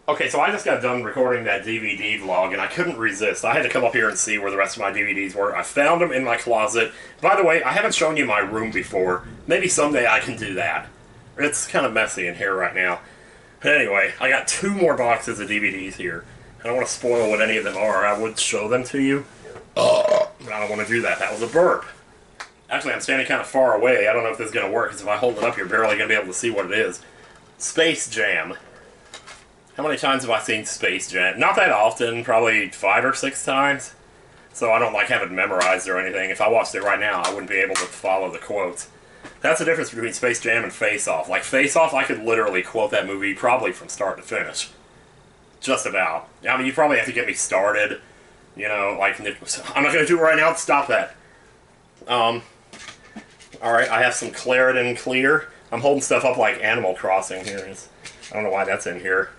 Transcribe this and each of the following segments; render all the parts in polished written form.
Okay, so I just got done recording that DVD vlog, and I couldn't resist. I had to come up here and see where the rest of my DVDs were. I found them in my closet. By the way, I haven't shown you my room before. Maybe someday I can do that. It's kind of messy in here right now. But anyway, I got 2 more boxes of DVDs here. I don't want to spoil what any of them are. I would show them to you. But I don't want to do that. That was a burp. Actually, I'm standing kind of far away. I don't know if this is going to work, because if I hold it up, you're barely going to be able to see what it is. Space Jam. How many times have I seen Space Jam? Not that often, probably 5 or 6 times. So I don't like have it memorized or anything. If I watched it right now, I wouldn't be able to follow the quotes. That's the difference between Space Jam and Face Off. Like, Face Off, I could literally quote that movie probably from start to finish. Just about. I mean, you probably have to get me started. You know, like, I'm not going to do it right now. Stop that. Alright, I have some Claritin Clear. I'm holding stuff up like Animal Crossing here. I don't know why that's in here.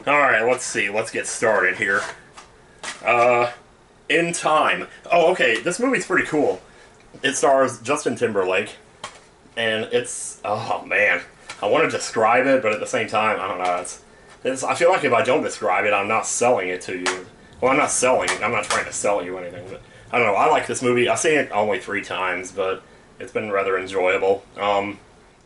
Alright, let's see. Let's get started here. In Time. Oh, okay, this movie's pretty cool. It stars Justin Timberlake. And it's... oh, man. I want to describe it, but at the same time, I don't know. I feel like if I don't describe it, I'm not selling it to you. Well, I'm not selling it. I'm not trying to sell you anything, but... I don't know. I like this movie. I've seen it only 3 times, but it's been rather enjoyable.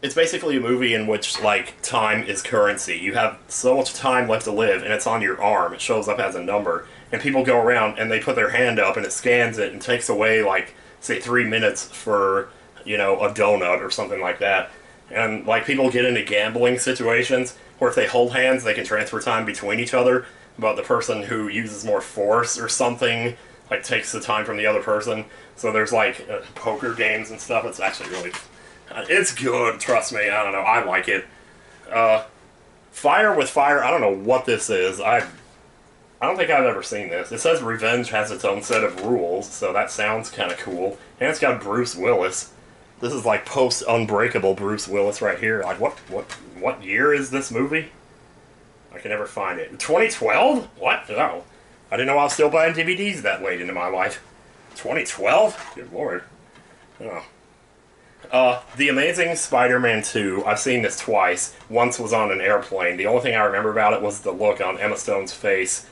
It's basically a movie in which, like, time is currency. You have so much time left to live, and it's on your arm. It shows up as a number. And people go around, and they put their hand up, and it scans it, and takes away, like, say, 3 minutes for, you know, a donut or something like that. And, like, people get into gambling situations where if they hold hands, they can transfer time between each other, but the person who uses more force or something, like, takes the time from the other person. So there's, like, poker games and stuff. It's actually really... it's good, trust me. I don't know. I like it. Fire with Fire, I don't know what this is. I don't think I've ever seen this. It says Revenge has its own set of rules, so that sounds kind of cool. And it's got Bruce Willis. This is like post-Unbreakable Bruce Willis right here. Like, what year is this movie? I can never find it. 2012? What? No. I didn't know I was still buying DVDs that late into my life. 2012? Good lord. Oh. The Amazing Spider-Man 2, I've seen this twice. Once was on an airplane. The only thing I remember about it was the look on Emma Stone's face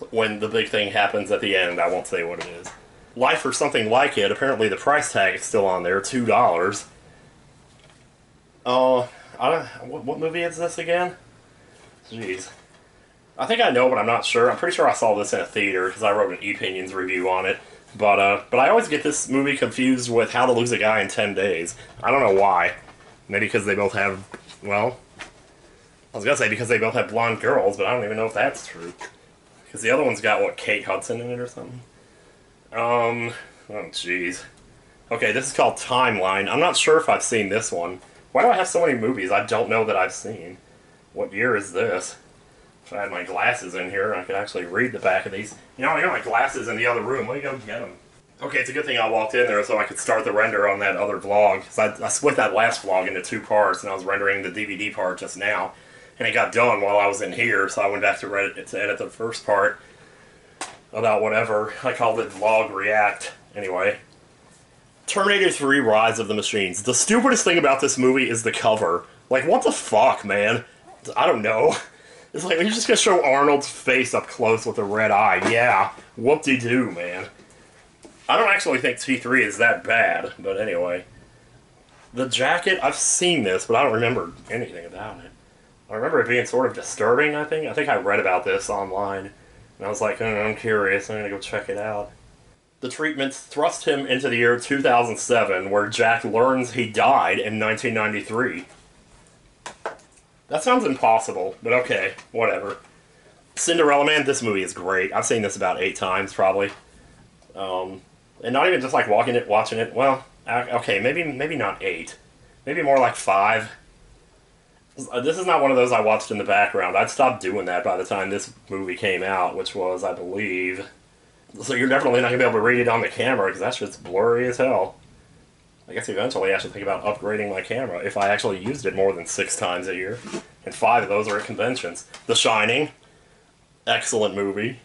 when the big thing happens at the end. I won't say what it is. Life or Something Like It, apparently the price tag is still on there, $2. What movie is this again? Jeez. I think I know, but I'm not sure. I'm pretty sure I saw this in a theater, because I wrote an E-Pinions review on it. But I always get this movie confused with How to Lose a Guy in 10 Days. I don't know why. Maybe because they both have, well... I was gonna say because they both have blonde girls, but I don't even know if that's true. Because the other one's got, what, Kate Hudson in it or something? Oh, jeez. Okay, this is called Timeline. I'm not sure if I've seen this one. Why do I have so many movies I don't know that I've seen? What year is this? If I had my glasses in here, I could actually read the back of these. You know, I got my glasses in the other room. Let me go get them. Okay, it's a good thing I walked in there so I could start the render on that other vlog. Because I split that last vlog into 2 parts, and I was rendering the DVD part just now. And it got done while I was in here, so I went back to edit the first part about whatever. I called it Vlog React. Anyway. Terminator 3 Rise of the Machines. The stupidest thing about this movie is the cover. Like, what the fuck, man? I don't know. It's like, you're just gonna show Arnold's face up close with a red eye. Yeah, whoop-de-doo, man. I don't actually think T3 is that bad, but anyway. The jacket, I've seen this, but I don't remember anything about it. I remember it being sort of disturbing, I think. I think I read about this online, and I was like, I'm curious, I'm gonna go check it out. The treatments thrust him into the year 2007, where Jack learns he died in 1993. That sounds impossible, but okay, whatever. Cinderella Man, this movie is great. I've seen this about 8 times, probably. And not even just like watching it, well, okay, maybe not 8. Maybe more like 5. This is not one of those I watched in the background. I'd stopped doing that by the time this movie came out, which was, I believe... So you're definitely not going to be able to read it on the camera, because that shit's blurry as hell. I guess eventually I should think about upgrading my camera if I actually used it more than 6 times a year. And 5 of those are at conventions. The Shining. Excellent movie.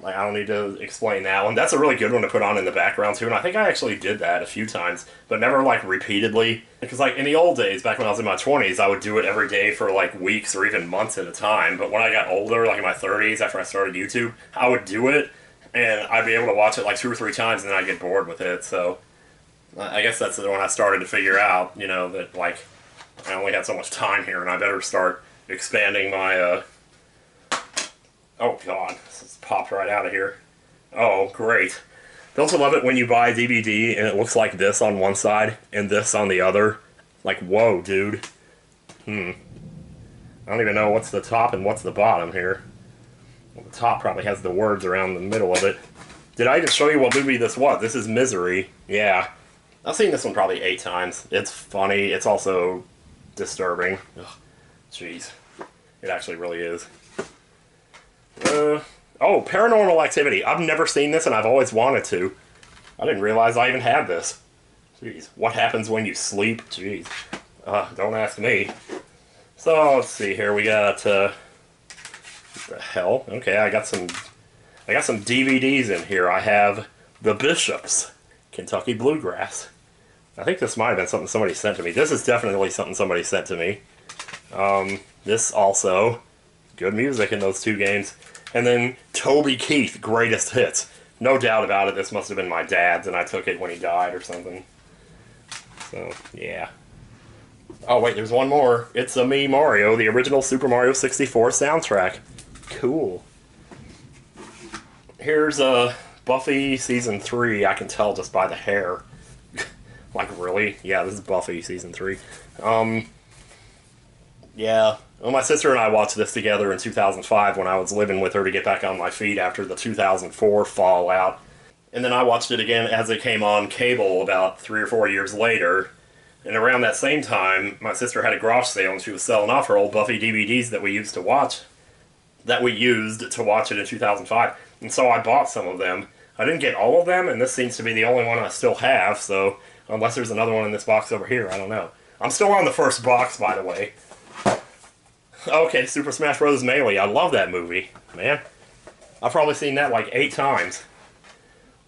Like, I don't need to explain that one. That's a really good one to put on in the background, too, and I think I actually did that a few times, but never, like, repeatedly. Because, like, in the old days, back when I was in my 20s, I would do it every day for, like, weeks or even months at a time, but when I got older, like in my 30s, after I started YouTube, I would do it, and I'd be able to watch it, like, 2 or 3 times, and then I'd get bored with it, so... I guess that's when I started to figure out, you know, that, like, I only had so much time here, and I better start expanding my, Oh, God. This just popped right out of here. Oh, great. Don't you love it when you buy a DVD and it looks like this on one side and this on the other? Like, whoa, dude. I don't even know what's the top and what's the bottom here. Well, the top probably has the words around the middle of it. Did I even show you what movie this was? This is Misery. Yeah. I've seen this one probably 8 times. It's funny. It's also disturbing. Ugh, jeez. It actually really is. Oh, Paranormal Activity. I've never seen this and I've always wanted to. I didn't realize I even had this. Jeez. What happens when you sleep? Jeez. Don't ask me. So, let's see here. We got, what the hell? Okay, I got some DVDs in here. I have The Bishops, Kentucky Bluegrass. I think this might have been something somebody sent to me. This is definitely something somebody sent to me. This also, good music in those 2 games. And then Toby Keith, Greatest Hits. No doubt about it, this must have been my dad's, and I took it when he died or something. So, yeah. Oh, wait, there's one more. It's a Me Mario, the original Super Mario 64 soundtrack. Cool. Here's Buffy Season 3. I can tell just by the hair. Like, really? Yeah, this is Buffy Season 3. Yeah. Well, my sister and I watched this together in 2005 when I was living with her to get back on my feet after the 2004 fallout. And then I watched it again as it came on cable about 3 or 4 years later. And around that same time, my sister had a garage sale and she was selling off her old Buffy DVDs that we used to watch it in 2005. And so I bought some of them. I didn't get all of them, and this seems to be the only one I still have, so unless there's another one in this box over here, I don't know. I'm still on the first box, by the way. Okay, Super Smash Bros. Melee. I love that movie, man. I've probably seen that like 8 times.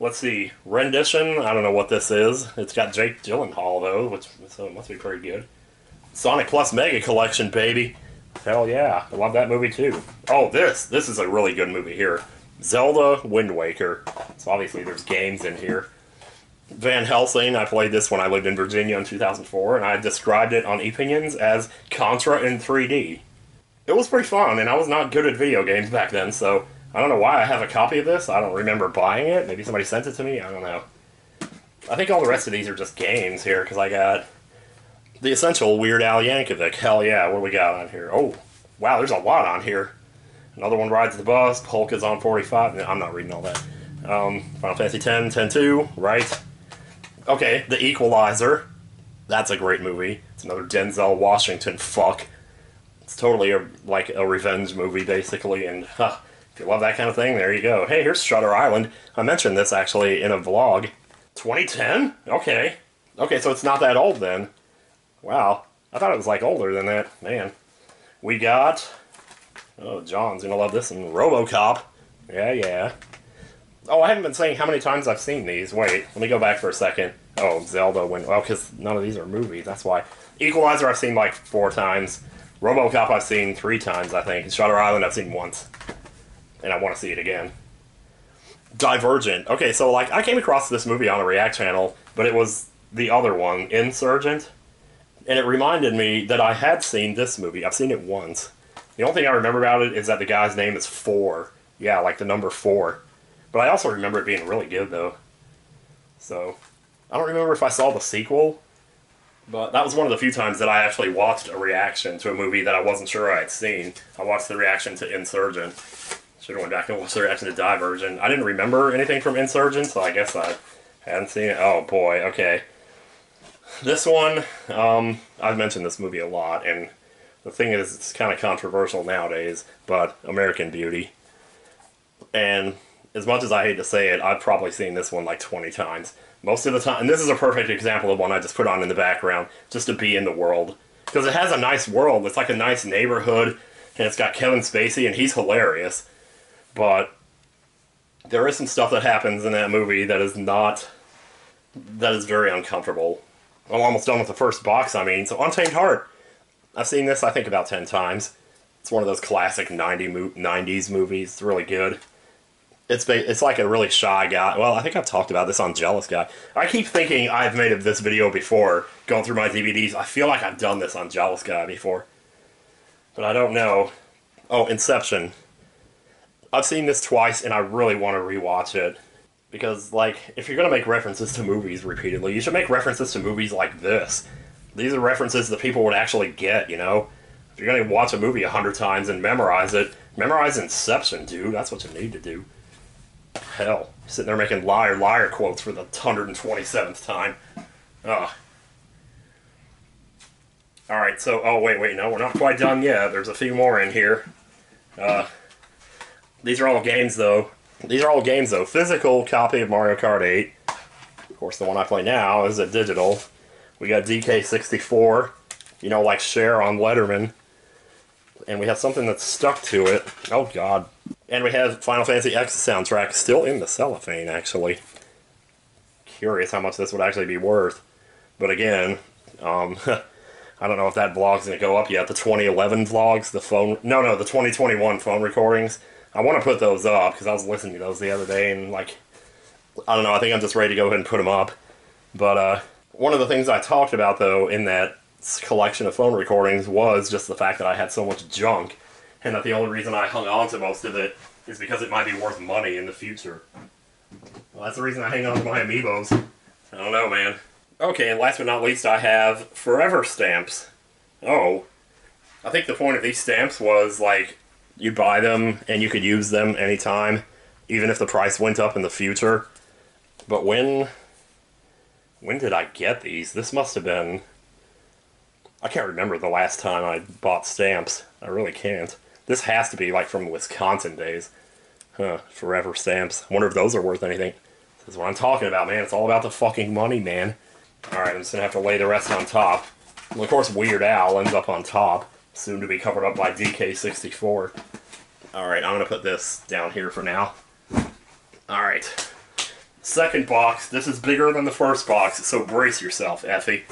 Let's see. Rendition. I don't know what this is. It's got Jake Gyllenhaal, though, so it must be pretty good. Sonic Plus Mega Collection, baby. Hell yeah. I love that movie, too. Oh, this is a really good movie here. Zelda Wind Waker. So obviously there's games in here. Van Helsing, I played this when I lived in Virginia in 2004, and I described it on ePinions as Contra in 3D. It was pretty fun, and I was not good at video games back then, so I don't know why I have a copy of this. I don't remember buying it. Maybe somebody sent it to me. I don't know. I think all the rest of these are just games here, because I got The Essential, Weird Al Yankovic. Hell yeah, what do we got on here? Oh, wow, there's a lot on here. Another one, Rides the Bus. Polk is on 45. No, I'm not reading all that. Final Fantasy X, 10-2, right? Okay, The Equalizer. That's a great movie. It's another Denzel Washington fuck. It's totally like a revenge movie, basically, and if you love that kind of thing, there you go. Hey, here's Shutter Island. I mentioned this, actually, in a vlog. 2010? Okay. Okay, so it's not that old, then. Wow. I thought it was, like, older than that. Man. We got... Oh, John's gonna love this one. RoboCop. Yeah. Oh, I haven't been saying how many times I've seen these. Wait, let me go back for a second. Oh, Zelda Wind... Well, because none of these are movies, that's why. Equalizer I've seen, like, 4 times. RoboCop I've seen 3 times, I think. Shutter Island I've seen once. And I want to see it again. Divergent. Okay, so, like, I came across this movie on a React channel, but it was the other one, Insurgent. And it reminded me that I had seen this movie. I've seen it once. The only thing I remember about it is that the guy's name is 4. Yeah, like the number 4. But I also remember it being really good, though. So, I don't remember if I saw the sequel, but that was one of the few times that I actually watched a reaction to a movie that I wasn't sure I had seen. I watched the reaction to Insurgent. Should have went back and watched the reaction to Divergent. I didn't remember anything from Insurgent, so I guess I hadn't seen it. Oh boy, okay. This one, I've mentioned this movie a lot, and the thing is, it's kind of controversial nowadays, but American Beauty. And as much as I hate to say it, I've probably seen this one like 20 times. Most of the time, and this is a perfect example of one I just put on in the background, just to be in the world. Because it has a nice world, it's like a nice neighborhood, and it's got Kevin Spacey, and he's hilarious. But there is some stuff that happens in that movie that is not, that is very uncomfortable. I'm almost done with the first box, I mean. So Untamed Heart. I've seen this, I think, about 10 times. It's one of those classic 90s movies. It's really good. It's like a really shy guy. Well, I think I've talked about this on Jealous Guy. I keep thinking I've made this video before, going through my DVDs. I feel like I've done this on Jealous Guy before. But I don't know. Oh, Inception. I've seen this twice, and I really want to rewatch it. Because, like, if you're going to make references to movies repeatedly, you should make references to movies like this. These are references that people would actually get, you know? If you're going to watch a movie 100 times and memorize it, memorize Inception, dude. That's what you need to do. Hell, sitting there making liar, liar quotes for the 127th time. Ugh. Alright, so, oh, wait, no, we're not quite done yet. There's a few more in here. These are all games, though. Physical copy of Mario Kart 8. Of course, the one I play now is a digital. We got DK64, you know, like Cher on Letterman. And we have something that's stuck to it. Oh, God. And we have Final Fantasy X soundtrack still in the cellophane, actually. Curious how much this would actually be worth. But again, I don't know if that vlog's going to go up yet. The 2011 vlogs, the 2021 phone recordings. I want to put those up, because I was listening to those the other day, and, like, I don't know, I think I'm just ready to go ahead and put them up. But, one of the things I talked about, though, in that collection of phone recordings was just the fact that I had so much junk, and that the only reason I hung on to most of it is because it might be worth money in the future. Well, that's the reason I hang on to my Amiibos. I don't know, man. Okay, and last but not least, I have Forever stamps. Oh. I think the point of these stamps was, like, you buy them and you could use them anytime, even if the price went up in the future. But when did I get these? This must have been... I can't remember the last time I bought stamps. I really can't. This has to be, like, from Wisconsin days. Huh, Forever stamps. I wonder if those are worth anything. This is what I'm talking about, man. It's all about the fucking money, man. Alright, I'm just gonna have to lay the rest on top. Well, of course, Weird Al ends up on top. Soon to be covered up by DK64. Alright, I'm gonna put this down here for now. Alright. Second box. This is bigger than the first box, so brace yourself, Effie.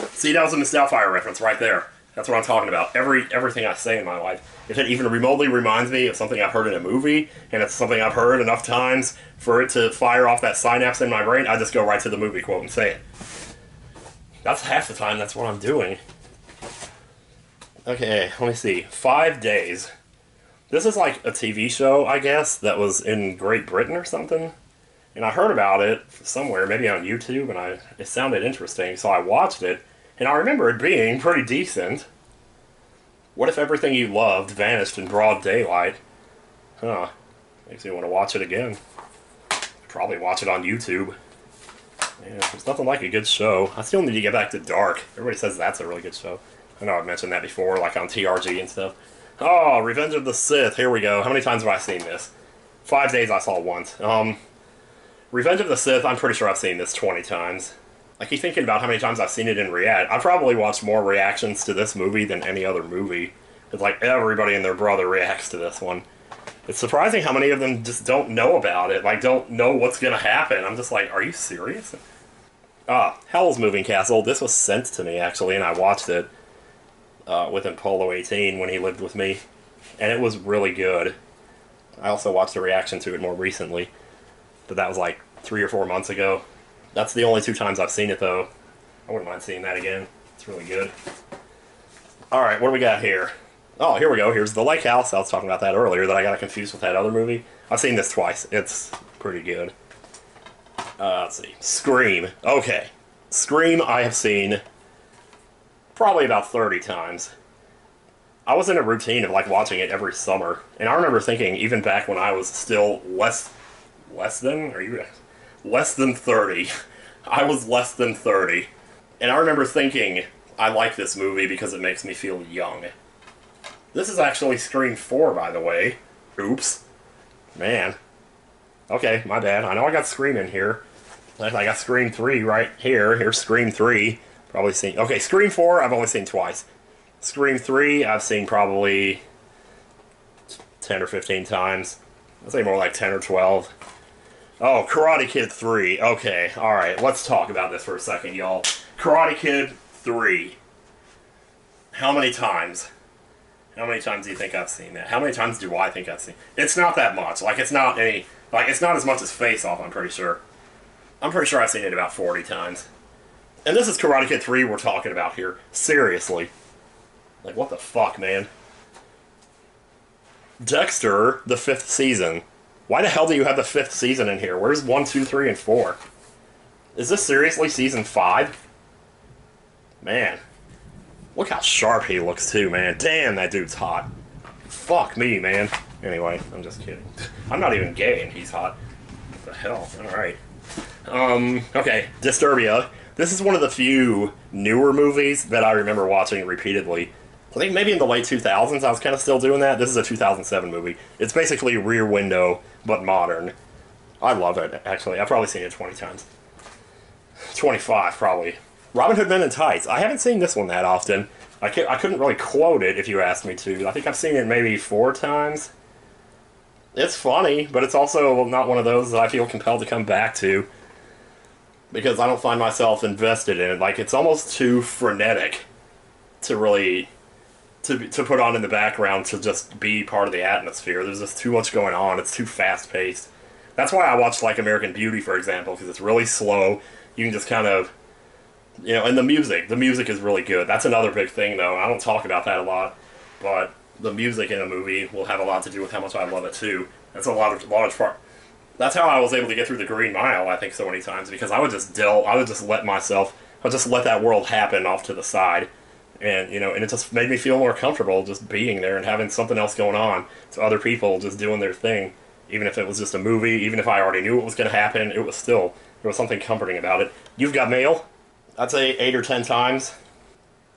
See, that was a Miss Doubtfire reference right there. That's what I'm talking about. Everything I say in my life. If it even remotely reminds me of something I've heard in a movie, and it's something I've heard enough times for it to fire off that synapse in my brain, I just go right to the movie quote and say it. That's half the time that's what I'm doing. Okay, let me see. 5 Days. This is like a TV show, I guess, that was in Great Britain or something. And I heard about it somewhere, maybe on YouTube, and it sounded interesting, so I watched it. And I remember it being pretty decent. What if everything you loved vanished in broad daylight? Huh. Makes me want to watch it again. Probably watch it on YouTube. Man, there's nothing like a good show. I still need to get back to Dark. Everybody says that's a really good show. I know I've mentioned that before, like on TRG and stuff. Oh, Revenge of the Sith. Here we go. How many times have I seen this? 5 Days I saw once. Revenge of the Sith, I'm pretty sure I've seen this 20 times. I keep thinking about how many times I've seen it in React. I've probably watched more reactions to this movie than any other movie. It's like everybody and their brother reacts to this one. It's surprising how many of them just don't know about it, like don't know what's gonna happen. I'm just like, are you serious? Howl's Moving Castle. This was sent to me, actually, and I watched it with Polo 18 when he lived with me. And it was really good. I also watched a reaction to it more recently. But that was like 3 or 4 months ago. That's the only 2 times I've seen it, though. I wouldn't mind seeing that again. It's really good. Alright, what do we got here? Oh, here we go. Here's The Lake House. I was talking about that earlier, that I got confused with that other movie. I've seen this twice. It's pretty good. Let's see. Scream. Okay. Scream I have seen probably about 30 times. I was in a routine of like watching it every summer. And I remember thinking, even back when I was still less than 30. I was less than 30. And I remember thinking, I like this movie because it makes me feel young. This is actually Scream 4, by the way. Oops. Man. Okay, my bad. I know I got Scream in here. I got Scream 3 right here. Here's Scream 3. Probably seen... Okay, Scream 4 I've only seen twice. Scream 3 I've seen probably 10 or 15 times. I'd say more like 10 or 12. Oh, Karate Kid 3. Okay, alright, let's talk about this for a second, y'all. Karate Kid 3. How many times? How many times do you think I've seen that? How many times do I think I've seen it? It's not that much. Like, it's not any... Like, it's not as much as Face Off, I'm pretty sure. I'm pretty sure I've seen it about 40 times. And this is Karate Kid 3 we're talking about here. Seriously. Like, what the fuck, man? Dexter, the 5th season. Why the hell do you have the 5th season in here? Where's 1, 2, 3, and 4? Is this seriously season 5? Man. Look how sharp he looks, too, man. Damn, that dude's hot. Fuck me, man. Anyway, I'm just kidding. I'm not even gay and he's hot. What the hell? Alright. Okay. Disturbia. This is one of the few newer movies that I remember watching repeatedly. I think maybe in the late 2000s I was kind of still doing that. This is a 2007 movie. It's basically Rear Window, but modern. I love it, actually. I've probably seen it 20 times. 25, probably. Robin Hood Men in Tights. I haven't seen this one that often. I couldn't really quote it if you asked me to. I think I've seen it maybe 4 times. It's funny, but it's also not one of those that I feel compelled to come back to. Because I don't find myself invested in it. Like, it's almost too frenetic to really... To put on in the background to just be part of the atmosphere. There's just too much going on. It's too fast-paced. That's why I watch, like, American Beauty, for example, because it's really slow. You can just kind of... You know, and the music. The music is really good. That's another big thing, though. I don't talk about that a lot, but the music in a movie will have a lot to do with how much I love it, too. That's a large part. That's how I was able to get through the Green Mile, I think, so many times, because I would just let that world happen off to the side. And, you know, and it just made me feel more comfortable just being there and having something else going on. So other people just doing their thing. Even if it was just a movie, even if I already knew what was going to happen, there was something comforting about it. You've Got Mail. I'd say 8 or 10 times.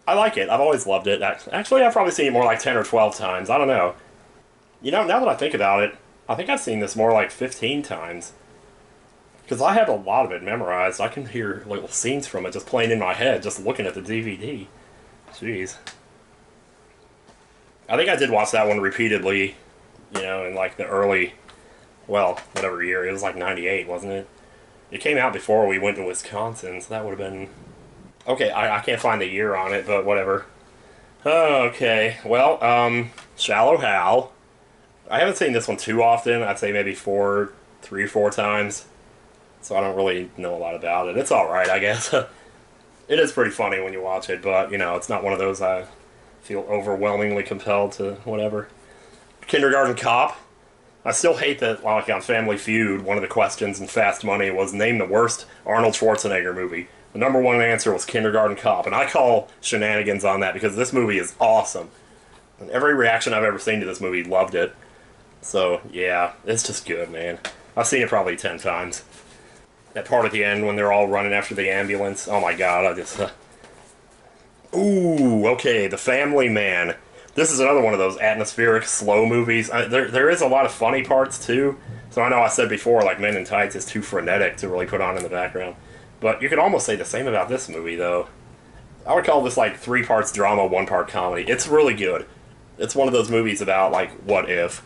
I like it. I've always loved it. Actually, I've probably seen it more like 10 or 12 times. I don't know. You know, now that I think about it, I think I've seen this more like 15 times. Because I have a lot of it memorized. I can hear little scenes from it just playing in my head, just looking at the DVD. Jeez. I think I did watch that one repeatedly, you know, in like the early, well, whatever year. It was like 98, wasn't it? It came out before we went to Wisconsin, so that would have been... Okay, I can't find the year on it, but whatever. Okay, well, Shallow Hal. I haven't seen this one too often. I'd say maybe 3 or 4 times. So I don't really know a lot about it. It's alright, I guess. It is pretty funny when you watch it, but, you know, it's not one of those I feel overwhelmingly compelled to whatever. Kindergarten Cop. I still hate that, like, on Family Feud, one of the questions in Fast Money was, name the worst Arnold Schwarzenegger movie. The number one answer was Kindergarten Cop, and I call shenanigans on that because this movie is awesome. And every reaction I've ever seen to this movie loved it. So, yeah, it's just good, man. I've seen it probably 10 times. That part at the end when they're all running after the ambulance. Oh my god, I just... Ooh, okay, The Family Man. This is another one of those atmospheric, slow movies. There is a lot of funny parts, too. So I know I said before, like, Men in Tights is too frenetic to really put on in the background. But you could almost say the same about this movie, though. I would call this, like, 3 parts drama, 1 part comedy. It's really good. It's one of those movies about, like, what if.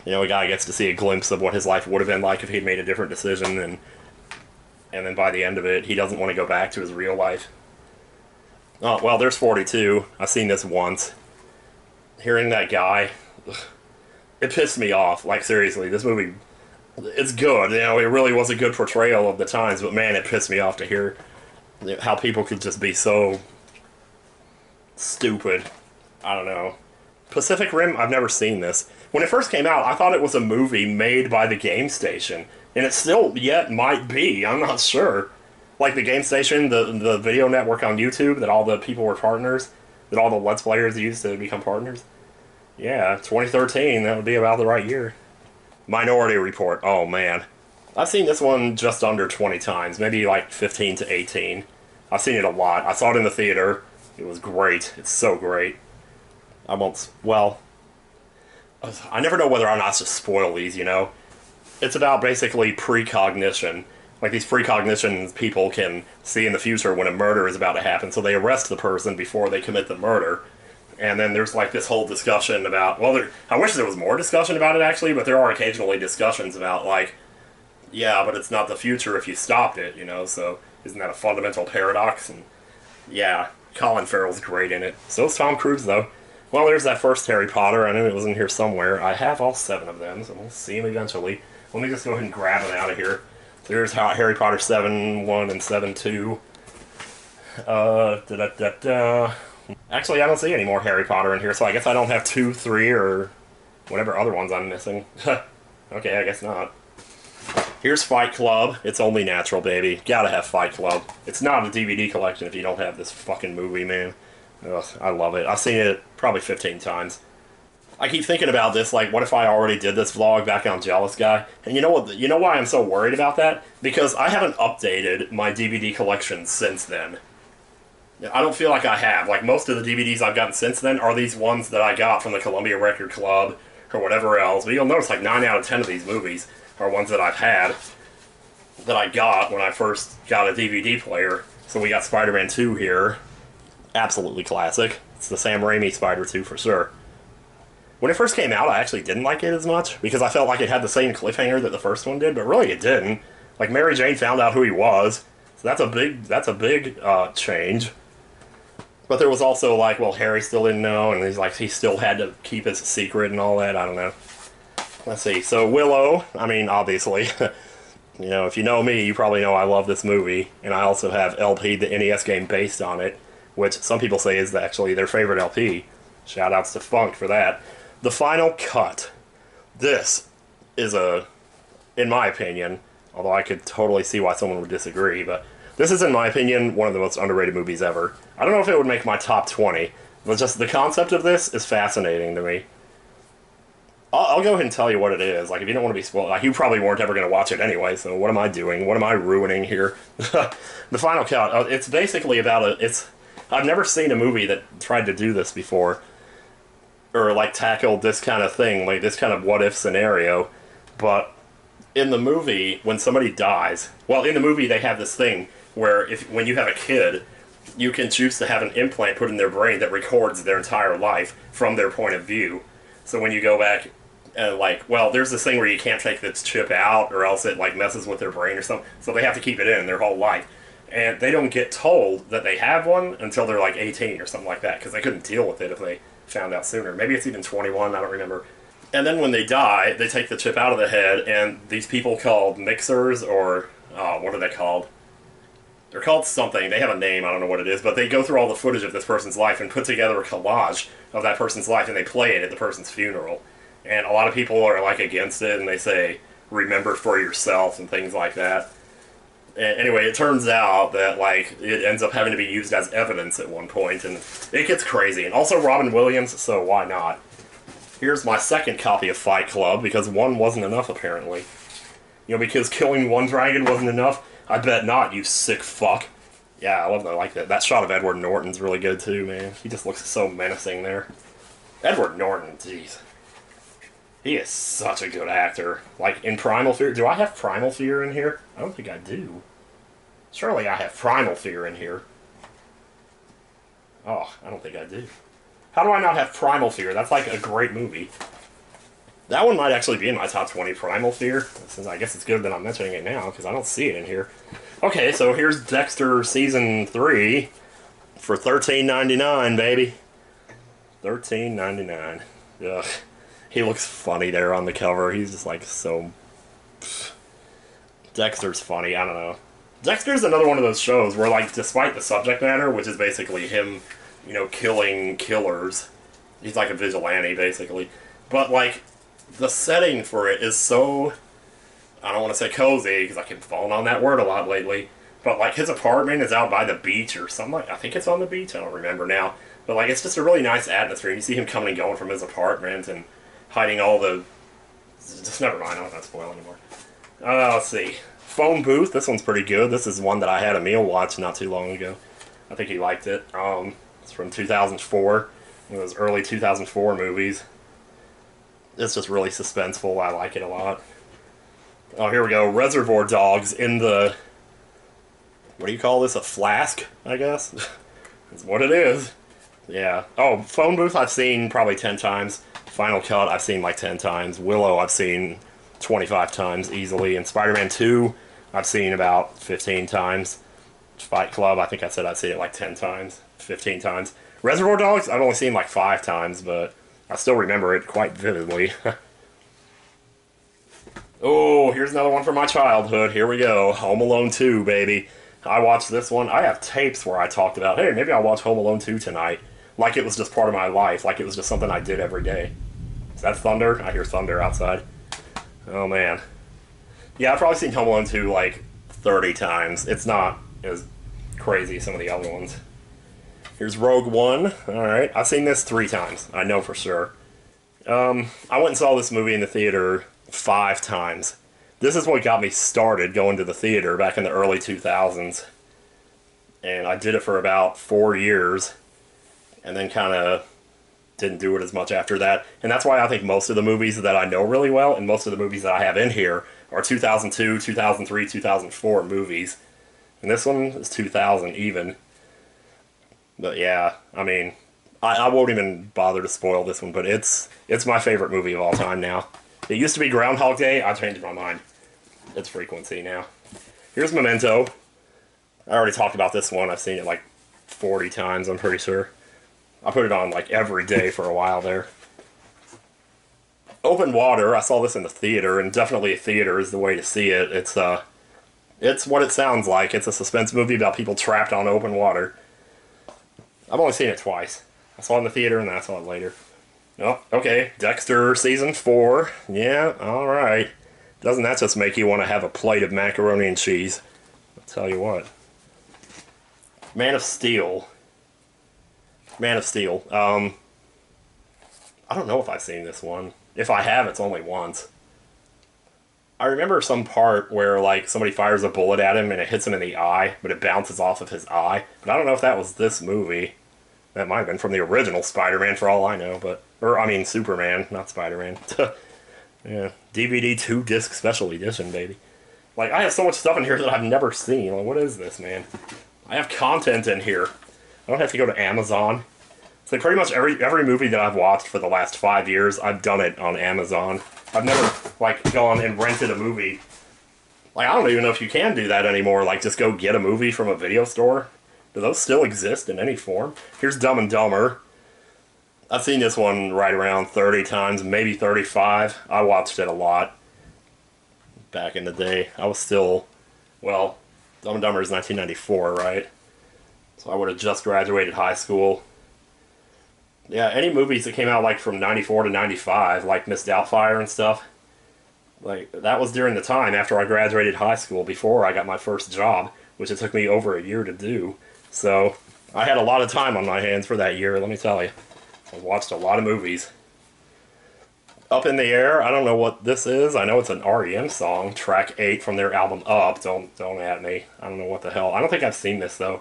You know, a guy gets to see a glimpse of what his life would have been like if he'd made a different decision, and then by the end of it, he doesn't want to go back to his real life. Oh, well, there's 42. I've seen this once. Hearing that guy, it pissed me off. Like, seriously, this movie, it's good. You know, it really was a good portrayal of the times, but man, it pissed me off to hear how people could just be so stupid. I don't know. Pacific Rim, I've never seen this. When it first came out, I thought it was a movie made by the Game Station. And it still yet might be. I'm not sure. Like the Game Station, the video network on YouTube, that all the people were partners, that all the Let's Players used to become partners. Yeah, 2013, that would be about the right year. Minority Report, oh man. I've seen this one just under 20 times, maybe like 15 to 18. I've seen it a lot. I saw it in the theater. It was great. It's so great. I won't, well, I never know whether or not to spoil these, you know? It's about basically precognition. Like, these precognition people can see in the future when a murder is about to happen, so they arrest the person before they commit the murder. And then there's, like, this whole discussion about... Well, I wish there was more discussion about it, actually, but there are occasionally discussions about, like, Yeah, but it's not the future if you stopped it, you know, so isn't that a fundamental paradox? And yeah, Colin Farrell's great in it. So is Tom Cruise, though. Well, there's that first Harry Potter. I knew it was in here somewhere. I have all 7 of them, so we'll see them eventually. Let me just go ahead and grab them out of here. So here's how Harry Potter 7-1 and 7-2. Da-da-da-da. Actually, I don't see any more Harry Potter in here, so I guess I don't have 2, 3, or whatever other ones I'm missing. Okay, I guess not. Here's Fight Club. It's only natural, baby. Gotta have Fight Club. It's not a DVD collection if you don't have this fucking movie, man. Ugh, I love it. I've seen it probably 15 times. I keep thinking about this, like, what if I already did this vlog back on Jealous Guy? And you know what? You know why I'm so worried about that? Because I haven't updated my DVD collection since then. I don't feel like I have. Like, most of the DVDs I've gotten since then are these ones that I got from the Columbia Record Club or whatever else. But you'll notice, like, 9 out of 10 of these movies are ones that I've had that I got when I first got a DVD player. So we got Spider-Man 2 here. Absolutely classic. It's the Sam Raimi Spider 2 for sure. When it first came out, I actually didn't like it as much because I felt like it had the same cliffhanger that the first one did, but really it didn't. Like, Mary Jane found out who he was, so that's a big change. But there was also like, well, Harry still didn't know, and he still had to keep his secret and all that. I don't know. Let's see. So Willow, I mean, obviously, you know, if you know me, you probably know I love this movie, and I also have LP, the NES game based on it, which some people say is actually their favorite LP. Shoutouts to Funk for that. The Final Cut. This is in my opinion, although I could totally see why someone would disagree, but this is, in my opinion, one of the most underrated movies ever. I don't know if it would make my top 20, but just the concept of this is fascinating to me. I'll go ahead and tell you what it is. Like, if you don't want to be spoiled, like, you probably weren't ever going to watch it anyway, so what am I doing? What am I ruining here? The Final Cut, it's basically about I've never seen a movie that tried to do this before, or, like, tackled this kind of thing, like, this kind of what-if scenario, but in the movie, when somebody dies, well, in the movie they have this thing where when you have a kid, you can choose to have an implant put in their brain that records their entire life from their point of view. So when you go back, like, well, there's this thing where you can't take this chip out or else it, like, messes with their brain or something. So they have to keep it in their whole life. And they don't get told that they have one until they're, like, 18 or something like that, because they couldn't deal with it if they found out sooner. Maybe it's even 21, I don't remember. And then when they die, they take the chip out of the head, and these people called mixers, or, what are they called? They're called something. They have a name, I don't know what it is, but they go through all the footage of this person's life and put together a collage of that person's life, and they play it at the person's funeral. And a lot of people are, like, against it, and they say, remember for yourself, and things like that. And anyway, it turns out that, like, it ends up having to be used as evidence at one point, and it gets crazy. And also Robin Williams, so why not? Here's my second copy of Fight Club, because one wasn't enough, apparently. You know, because killing one dragon wasn't enough? I bet not, you sick fuck. Yeah, I love that. I like that. That shot of Edward Norton's really good, too, man. He just looks so menacing there. Edward Norton, jeez. He is such a good actor. Like, in Primal Fear... Do I have Primal Fear in here? I don't think I do. Surely I have Primal Fear in here. Oh, I don't think I do. How do I not have Primal Fear? That's like a great movie. That one might actually be in my top 20, Primal Fear. Since I guess it's good that I'm mentioning it now, because I don't see it in here. Okay, so here's Dexter Season 3 for $13.99, baby. $13.99. Ugh. He looks funny there on the cover. He's just like so... Dexter's funny, I don't know. Dexter's another one of those shows where, like, despite the subject matter, which is basically him, you know, killing killers, he's like a vigilante, basically. But, like, the setting for it is so... I don't want to say cozy, because I keep falling on that word a lot lately. But, like, his apartment is out by the beach or something. I think it's on the beach, I don't remember now. But, like, it's just a really nice atmosphere. You see him coming and going from his apartment and hiding all the... Just never mind, I don't have to spoil anymore. Let's see. Phone Booth, this one's pretty good. This is one that I had Emil watch not too long ago. I think he liked it. It's from 2004. One of those early 2004 movies. It's just really suspenseful. I like it a lot. Oh, here we go. Reservoir Dogs in the... What do you call this? A flask, I guess? That's what it is. Yeah. Oh, Phone Booth I've seen probably 10 times. Final Cut I've seen like 10 times. Willow I've seen 25 times easily. And Spider-Man 2, I've seen about 15 times. Fight Club, I think I said I'd see it like 10 times, 15 times. Reservoir Dogs, I've only seen like 5 times, but I still remember it quite vividly. Oh, here's another one from my childhood. Here we go. Home Alone 2, baby. I watched this one. I have tapes where I talked about, hey, maybe I'll watch Home Alone 2 tonight. Like it was just part of my life. Like it was just something I did every day. Is that thunder? I hear thunder outside. Oh, man. Yeah, I've probably seen Home Alone 2 like 30 times. It's not as crazy as some of the other ones. Here's Rogue One. Alright, I've seen this 3 times. I know for sure. I went and saw this movie in the theater 5 times. This is what got me started going to the theater back in the early 2000s. And I did it for about 4 years. And then kind of didn't do it as much after that. And that's why I think most of the movies that I know really well, and most of the movies that I have in here, are 2002, 2003, 2004 movies. And this one is 2000 even. But yeah, I mean, I won't even bother to spoil this one, but it's my favorite movie of all time now. It used to be Groundhog Day. I changed my mind. It's Frequency now. Here's Memento. I already talked about this one. I've seen it like 40 times, I'm pretty sure. I put it on like every day for a while there. Open Water. I saw this in the theater, and definitely a theater is the way to see it. It's what it sounds like. It's a suspense movie about people trapped on open water. I've only seen it twice. I saw it in the theater, and then I saw it later. Oh, okay. Dexter Season 4. Yeah, alright. Doesn't that just make you want to have a plate of macaroni and cheese? I'll tell you what. Man of Steel. Man of Steel. I don't know if I've seen this one. If I have, it's only once. I remember some part where, like, somebody fires a bullet at him and it hits him in the eye, but it bounces off of his eye. But I don't know if that was this movie. That might have been from the original Spider-Man for all I know, but... Or, I mean, Superman, not Spider-Man. Yeah. DVD 2-disc special edition, baby. Like, I have so much stuff in here that I've never seen. Like, what is this, man? I have content in here. I don't have to go to Amazon. So pretty much every movie that I've watched for the last 5 years, I've done it on Amazon. I've never, like, gone and rented a movie. Like, I don't even know if you can do that anymore. Like, just go get a movie from a video store. Do those still exist in any form? Here's Dumb and Dumber. I've seen this one right around 30 times, maybe 35. I watched it a lot back in the day. I was still, well, Dumb and Dumber is 1994, right? So I would have just graduated high school. Yeah, any movies that came out like from 94 to 95, like Miss Doubtfire and stuff, like that was during the time after I graduated high school, before I got my first job, which it took me over a year to do. So I had a lot of time on my hands for that year, let me tell you. I watched a lot of movies. Up in the Air, I don't know what this is. I know it's an REM song, track 8 from their album Up. Don't at me. I don't know what the hell. I don't think I've seen this though.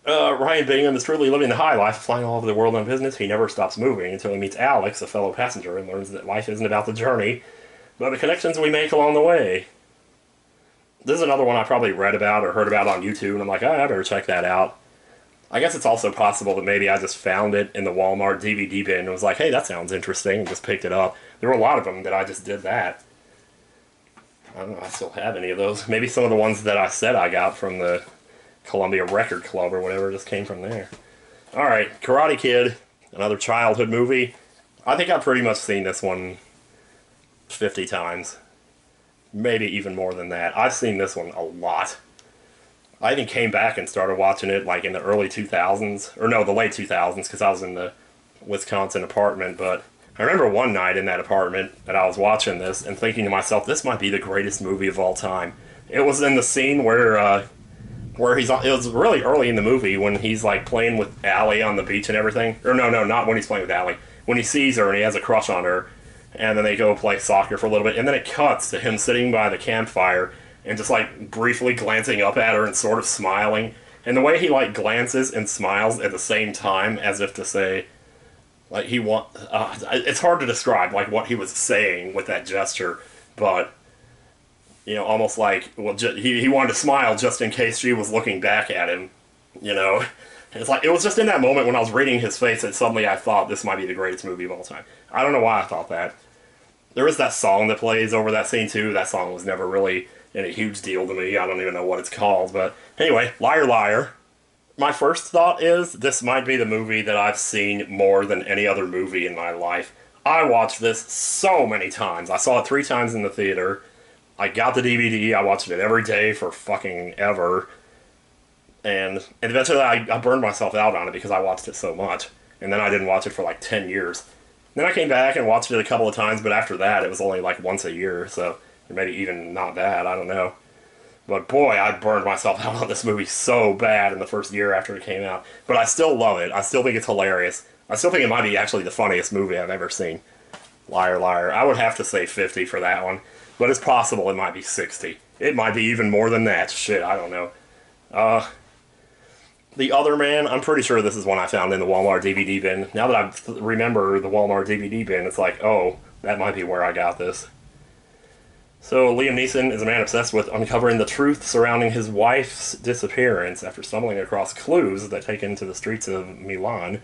Ryan Bingham is truly living the high life, flying all over the world on business. He never stops moving until he meets Alex, a fellow passenger, and learns that life isn't about the journey, but the connections we make along the way. This is another one I probably read about or heard about on YouTube, and I'm like, oh, I better check that out. I guess it's also possible that maybe I just found it in the Walmart DVD bin and was like, hey, that sounds interesting, and just picked it up. There were a lot of them that I just did that. I don't know if I still have any of those. Maybe some of the ones that I said I got from the Columbia Record Club or whatever just came from there. Alright, Karate Kid, another childhood movie. I think I've pretty much seen this one 50 times. Maybe even more than that. I've seen this one a lot. I even came back and started watching it like in the early 2000s. Or no, the late 2000s, because I was in the Wisconsin apartment. But I remember one night in that apartment that I was watching this and thinking to myself, this might be the greatest movie of all time. It was in the scene where he's on, it was really early in the movie when he's like playing with Allie on the beach and everything. Or no, not when he's playing with Allie. When he sees her and he has a crush on her. And then they go play soccer for a little bit. And then it cuts to him sitting by the campfire and just like briefly glancing up at her and sort of smiling. And the way he like glances and smiles at the same time, as if to say, like it's hard to describe like what he was saying with that gesture, but you know, almost like, well, he wanted to smile just in case she was looking back at him, you know. And it's like, it was just in that moment when I was reading his face that suddenly I thought this might be the greatest movie of all time. I don't know why I thought that. There is that song that plays over that scene too. That song was never really any huge deal to me. I don't even know what it's called. But anyway, Liar Liar. My first thought is this might be the movie that I've seen more than any other movie in my life. I watched this so many times. I saw it 3 times in the theater. I got the DVD. I watched it every day for fucking ever. And eventually I burned myself out on it because I watched it so much. And then I didn't watch it for like 10 years. Then I came back and watched it a couple of times, but after that it was only like once a year, so maybe even not that, I don't know. But boy, I burned myself out on this movie so bad in the first year after it came out. But I still love it. I still think it's hilarious. I still think it might be actually the funniest movie I've ever seen. Liar Liar. I would have to say 50 for that one. But it's possible it might be 60. It might be even more than that. Shit, I don't know. The Other Man, I'm pretty sure this is one I found in the Walmart DVD bin. Now that I remember the Walmart DVD bin, it's like, oh, that might be where I got this. So Liam Neeson is a man obsessed with uncovering the truth surrounding his wife's disappearance. After stumbling across clues that take him to the streets of Milan,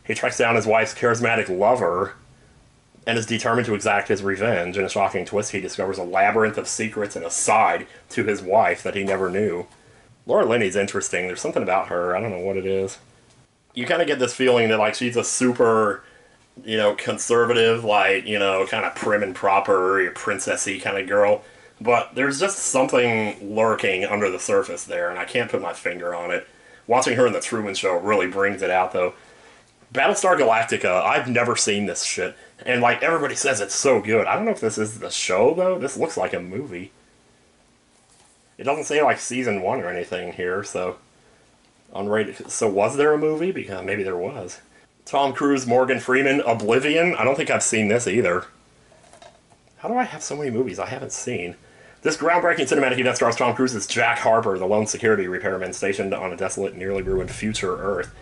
he tracks down his wife's charismatic lover and is determined to exact his revenge. In a shocking twist, he discovers a labyrinth of secrets and a side to his wife that he never knew. Laura Linney's interesting. There's something about her. I don't know what it is. You kind of get this feeling that, like, she's a super, conservative, like, kind of prim and proper, princessy kind of girl. But there's just something lurking under the surface there, and I can't put my finger on it. Watching her in The Truman Show really brings it out, though. Battlestar Galactica, I've never seen this shit. And, like, everybody says it's so good. I don't know if this is the show, though. This looks like a movie. It doesn't say, like, season 1 or anything here, so... Unrated. So was there a movie? Because maybe there was. Tom Cruise, Morgan Freeman, Oblivion. I don't think I've seen this either. How do I have so many movies I haven't seen? This groundbreaking cinematic event stars Tom Cruise as Jack Harper, the lone security repairman stationed on a desolate, nearly ruined future Earth.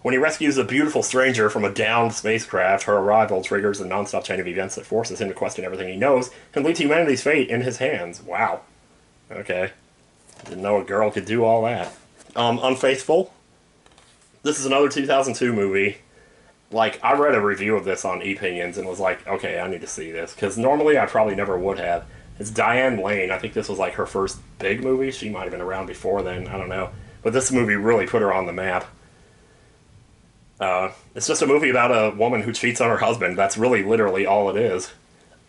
When he rescues a beautiful stranger from a downed spacecraft, her arrival triggers a non-stop chain of events that forces him to question everything he knows and leaves humanity's fate in his hands. Wow. Okay. Didn't know a girl could do all that. Unfaithful. This is another 2002 movie. Like, I read a review of this on ePinions and was like, okay, I need to see this. Because normally I probably never would have. It's Diane Lane. I think this was like her first big movie. She might have been around before then. I don't know. But this movie really put her on the map. It's just a movie about a woman who cheats on her husband. That's really literally all it is.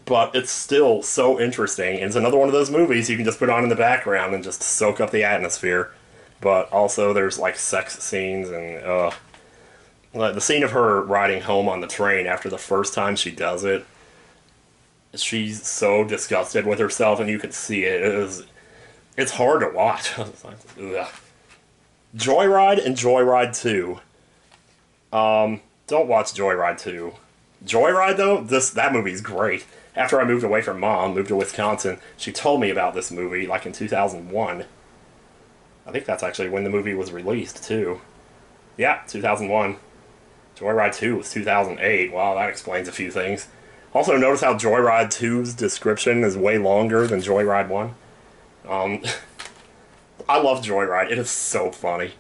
But it's still so interesting. And it's another one of those movies you can just put on in the background and just soak up the atmosphere. But also there's like sex scenes and the scene of her riding home on the train after the first time she does it. She's so disgusted with herself and you can see it. It's hard to watch. Joyride and Joyride 2. Don't watch Joyride 2. Joyride though, that movie's great. After I moved away from Mom, moved to Wisconsin, she told me about this movie like in 2001. I think that's actually when the movie was released, too. Yeah, 2001. Joyride 2 was 2008. Wow, that explains a few things. Also, notice how Joyride 2's description is way longer than Joyride 1. I love Joyride. It is so funny.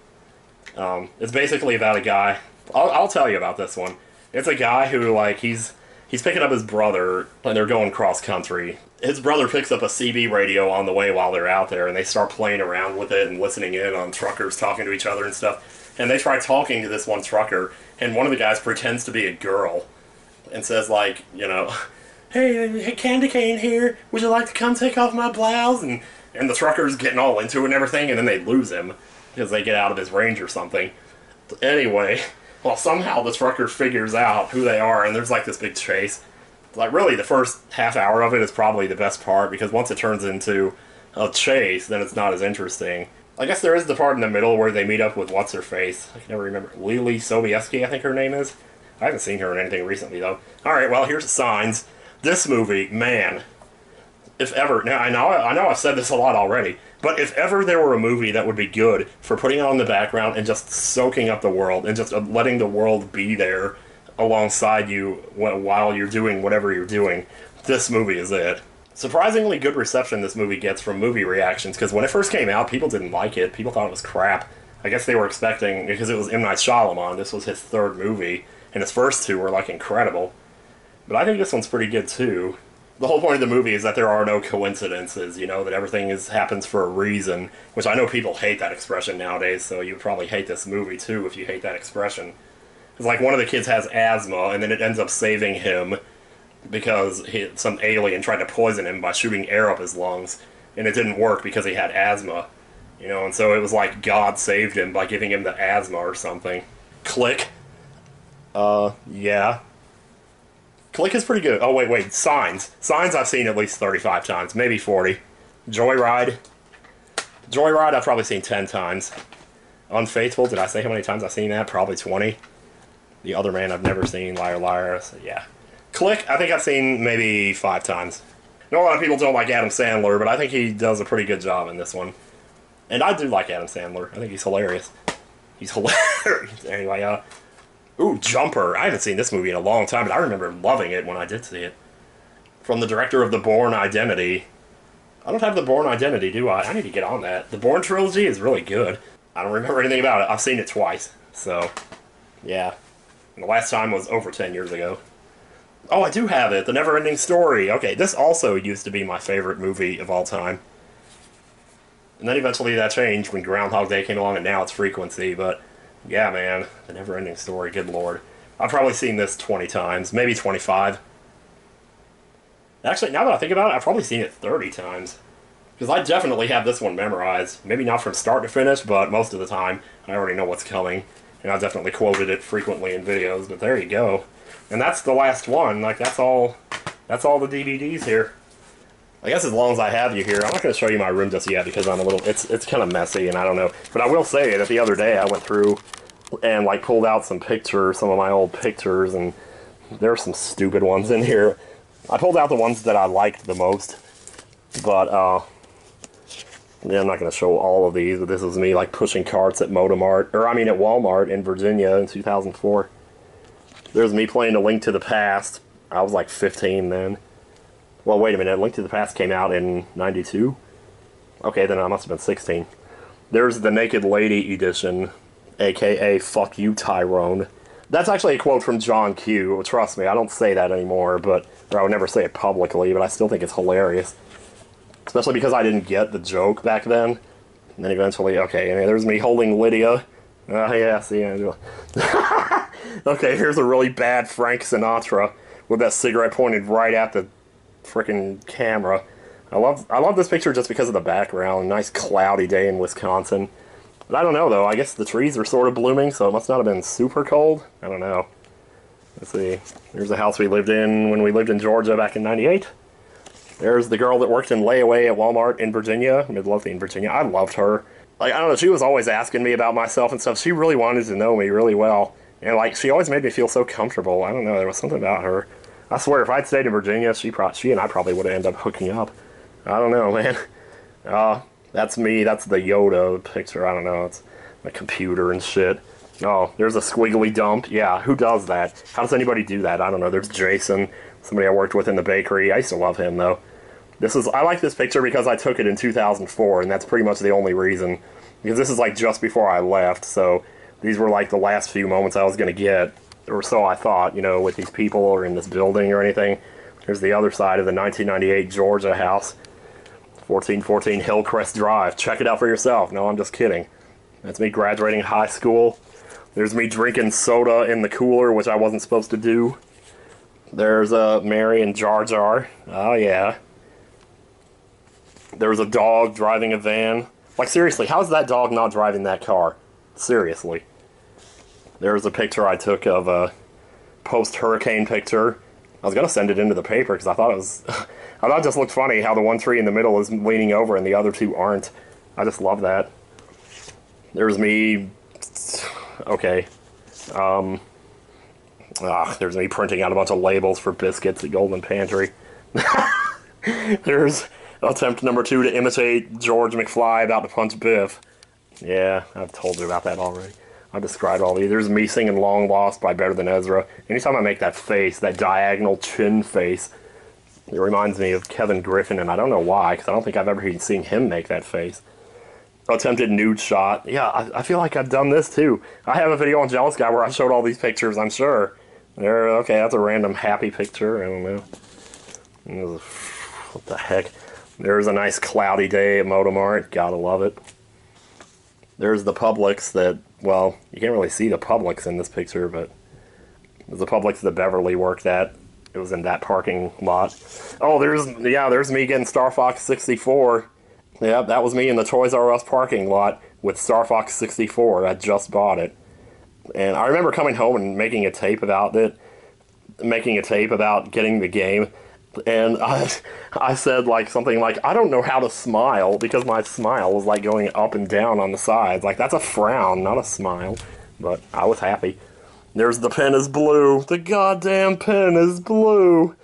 It's basically about a guy... I'll tell you about this one. It's a guy who, like, he's picking up his brother, and they're going cross-country. His brother picks up a CB radio on the way while they're out there, and they start playing around with it and listening in on truckers talking to each other and stuff. And they try talking to this one trucker, and one of the guys pretends to be a girl and says, like, hey, Candy Cane here, would you like to come take off my blouse? And the trucker's getting all into it and everything, and then they lose him because they get out of his range or something. Anyway, well, somehow the trucker figures out who they are, and there's like this big chase. Like, really, the first half hour of it is probably the best part, because once it turns into a chase, then it's not as interesting. I guess there is the part in the middle where they meet up with what's-her-face. I can never remember. Lily Sobieski, I think her name is. I haven't seen her in anything recently, though. Alright, well, here's the signs. This movie, man, if ever... Now, I know I've said this a lot already, but if ever there were a movie that would be good for putting it on the background and just soaking up the world, and just letting the world be there alongside you while you're doing whatever you're doing, this movie is it. Surprisingly good reception this movie gets from movie reactions, because when it first came out, people didn't like it. People thought it was crap. I guess they were expecting, because it was M. Night Shyamalan, this was his third movie, and his first two were, like, incredible. But I think this one's pretty good, too. The whole point of the movie is that there are no coincidences, you know, that everything happens for a reason, which I know people hate that expression nowadays, so you would probably hate this movie too if you hate that expression. It's like one of the kids has asthma, and then it ends up saving him because some alien tried to poison him by shooting air up his lungs, and it didn't work because he had asthma, you know, and so it was like God saved him by giving him the asthma or something. Click. Yeah. Click is pretty good. Oh, wait. Signs. Signs I've seen at least 35 times, maybe 40. Joyride. Joyride I've probably seen 10 times. Unfaithful, did I say how many times I've seen that? Probably 20. The Other Man I've never seen. Liar, Liar. So, yeah. Click, I think I've seen maybe 5 times. I know a lot of people don't like Adam Sandler, but I think he does a pretty good job in this one. And I do like Adam Sandler. I think he's hilarious. He's hilarious. Anyway, ooh, Jumper. I haven't seen this movie in a long time, but I remember loving it when I did see it. From the director of The Bourne Identity. I don't have The Bourne Identity, do I? I need to get on that. The Bourne trilogy is really good. I don't remember anything about it. I've seen it twice. So, yeah. And the last time was over 10 years ago. Oh, I do have it. The Never-Ending Story. Okay, this also used to be my favorite movie of all time. And then eventually that changed when Groundhog Day came along, and now it's Frequency, but... yeah, man. The Never-Ending Story, good lord. I've probably seen this 20 times, maybe 25. Actually, now that I think about it, I've probably seen it 30 times. Because I definitely have this one memorized. Maybe not from start to finish, but most of the time, I already know what's coming. And I've definitely quoted it frequently in videos, but there you go. And that's the last one. Like, that's all the DVDs here. I guess as long as I have you here, I'm not going to show you my room just yet because I'm a little, it's kind of messy and I don't know. But I will say that the other day I went through and like pulled out some pictures, some of my old pictures, and there's some stupid ones in here. I pulled out the ones that I liked the most, but yeah, I'm not going to show all of these, but this is me like pushing carts at Motomart, or I mean at Walmart in Virginia in 2004. There's me playing A Link to the Past. I was like 15 then. Well, wait a minute, Link to the Past came out in 92? Okay, then I must have been 16. There's the Naked Lady edition, aka Fuck You, Tyrone. That's actually a quote from John Q. Trust me, I don't say that anymore, or I would never say it publicly, but I still think it's hilarious. Especially because I didn't get the joke back then. And then eventually, okay, and there's me holding Lydia. Yeah, see, okay, here's a really bad Frank Sinatra with that cigarette pointed right at the freaking camera. I love this picture just because of the background. Nice cloudy day in Wisconsin. But I don't know though. I guess the trees are sort of blooming, so it must not have been super cold. I don't know. Let's see. Here's the house we lived in when we lived in Georgia back in '98. There's the girl that worked in layaway at Walmart in Virginia, Midlothian, Virginia. I loved her. Like, I don't know, she was always asking me about myself and stuff. She really wanted to know me really well. And like, she always made me feel so comfortable. I don't know, there was something about her. I swear, if I'd stayed in Virginia, she and I probably would have ended up hooking up. I don't know, man. That's me. That's the Yoda picture. I don't know. It's my computer and shit. Oh, there's a squiggly dump. Yeah, who does that? How does anybody do that? I don't know. There's Jason, somebody I worked with in the bakery. I used to love him, though. I like this picture because I took it in 2004, and that's pretty much the only reason. Because this is, like, just before I left, so these were, like, the last few moments I was going to get. Or so I thought, you know, with these people or in this building or anything. Here's the other side of the 1998 Georgia house. 1414 Hillcrest Drive. Check it out for yourself. No, I'm just kidding. That's me graduating high school. There's me drinking soda in the cooler, which I wasn't supposed to do. There's Mary and Jar Jar. Oh, yeah. There's a dog driving a van. Like, seriously, how's that dog not driving that car? Seriously. There's a picture I took of a post-hurricane picture. I was going to send it into the paper because I thought it was... I thought it just looked funny how the one tree in the middle is leaning over and the other two aren't. I just love that. There's me... Okay. There's me printing out a bunch of labels for biscuits at Golden Pantry. There's attempt number 2 to imitate George McFly about to punch Biff. Yeah, I've told you about that already. I described all these. There's me singing Long Lost by Better Than Ezra. Anytime I make that face, that diagonal chin face, it reminds me of Kevin Griffin, and I don't know why, because I don't think I've ever even seen him make that face. Attempted nude shot. Yeah, I feel like I've done this too. I have a video on Jealous Guy where I showed all these pictures, I'm sure. Okay, that's a random happy picture, I don't know. What the heck? There's a nice cloudy day at Motomart. Gotta love it. There's the Publix that, well, you can't really see the Publix in this picture, but there's the Publix that Beverly worked at. It was in that parking lot. Oh, there's me getting Star Fox 64. Yeah, that was me in the Toys R Us parking lot with Star Fox 64. I just bought it. And I remember coming home and making a tape about getting the game. And I said like something like, I don't know how to smile, because my smile was like going up and down on the sides. Like, that's a frown, not a smile. But I was happy. There's the pen is blue. The goddamn pen is blue.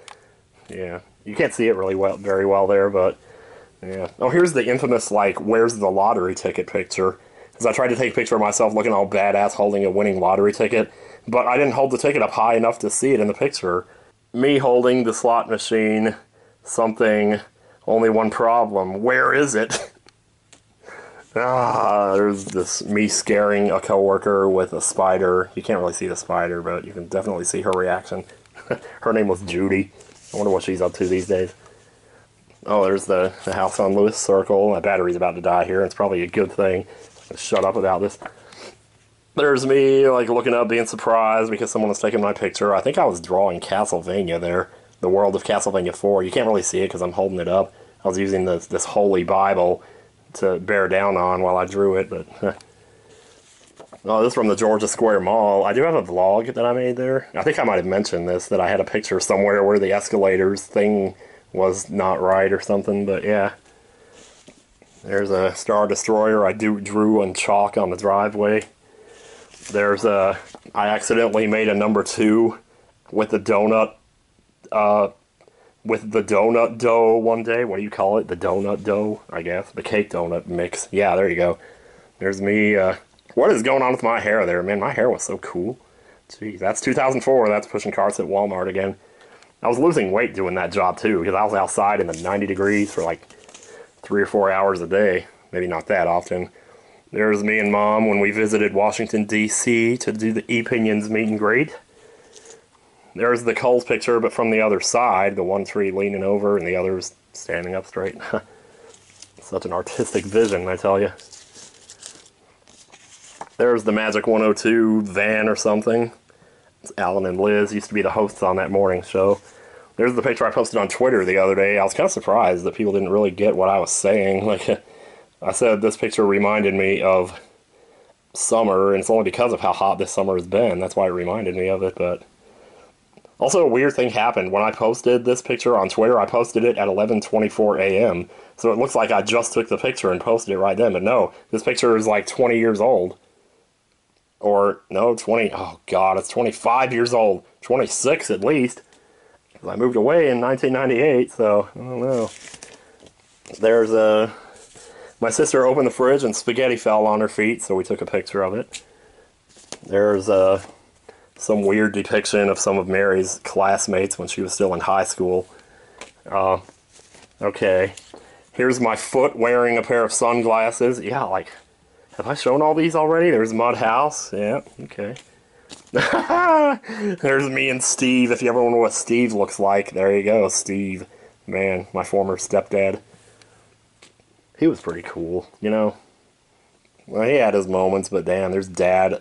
Yeah, you can't see it very well there, but yeah. Oh, here's the infamous, like, where's the lottery ticket picture. Because I tried to take a picture of myself looking all badass holding a winning lottery ticket, but I didn't hold the ticket up high enough to see it in the picture. Me holding the slot machine, something, only one problem. Where is it? There's this me scaring a coworker with a spider. You can't really see the spider, but you can definitely see her reaction. Her name was Judy. I wonder what she's up to these days. Oh, there's the house on Lewis Circle. My battery's about to die here. It's probably a good thing. Shut up about this. There's me, like, looking up, being surprised because someone was taking my picture. I think I was drawing Castlevania there. The world of Castlevania 4. You can't really see it because I'm holding it up. I was using this holy Bible to bear down on while I drew it, but oh, this is from the Georgia Square Mall. I do have a vlog that I made there. I think I might have mentioned this, that I had a picture somewhere where the escalators thing was not right or something, but yeah. There's a Star Destroyer I drew on chalk on the driveway. There's I accidentally made a number 2 with the donut dough one day. What do you call it? The donut dough, I guess. The cake donut mix. Yeah, there you go. There's me. What is going on with my hair there, man? My hair was so cool. Jeez, that's 2004. That's pushing carts at Walmart again. I was losing weight doing that job, too, because I was outside in the 90 degrees for like 3 or 4 hours a day. Maybe not that often. There's me and Mom when we visited Washington, D.C. to do the E-Pinions meet and greet. There's the Coles picture, but from the other side. The one tree leaning over and the other's standing up straight. Such an artistic vision, I tell you. There's the Magic 102 van or something. It's Alan and Liz. Used to be the hosts on that morning show. There's the picture I posted on Twitter the other day. I was kind of surprised that people didn't really get what I was saying. Like, I said this picture reminded me of summer, and it's only because of how hot this summer has been. That's why it reminded me of it, but also, a weird thing happened. When I posted this picture on Twitter, I posted it at 11:24 a.m. So it looks like I just took the picture and posted it right then. But no, this picture is like 20 years old. Or, no, 20, oh God, it's 25 years old. 26 at least. I moved away in 1998, so I don't know. There's my sister opened the fridge and spaghetti fell on her feet, so we took a picture of it. There's some weird depiction of some of Mary's classmates when she was still in high school. Okay. Here's my foot wearing a pair of sunglasses. Yeah, like, have I shown all these already? There's Mud House. Yeah, okay. There's me and Steve. If you ever wonder what Steve looks like, there you go, Steve. Man, my former stepdad. He was pretty cool, you know. Well, he had his moments, but damn, there's Dad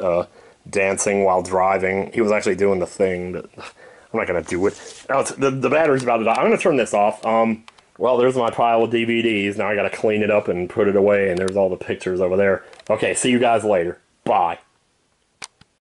dancing while driving. He was actually doing the thing that I'm not gonna do it. Oh, the battery's about to die. I'm gonna turn this off. Well, there's my pile of DVDs. Now I gotta clean it up and put it away, and there's all the pictures over there. Okay, see you guys later. Bye.